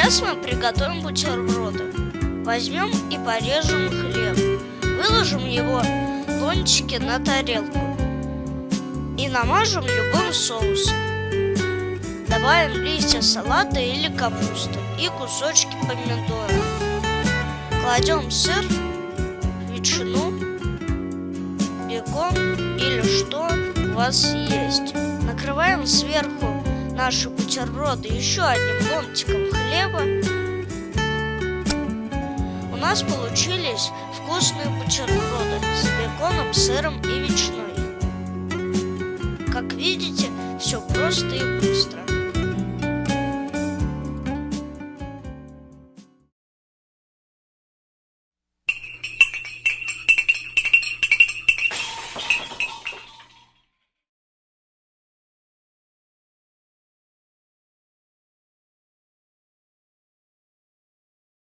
Сейчас мы приготовим бутерброды. Возьмем и порежем хлеб. Выложим его ломтики на тарелку и намажем любым соусом. Добавим листья салата или капусты и кусочки помидора. Кладем сыр, ветчину, бекон или что у вас есть. Накрываем сверху наши бутерброды еще одним ломтиком хлеба. У нас получились вкусные бутерброды с беконом, сыром и ветчиной. Как видите, все просто и быстро.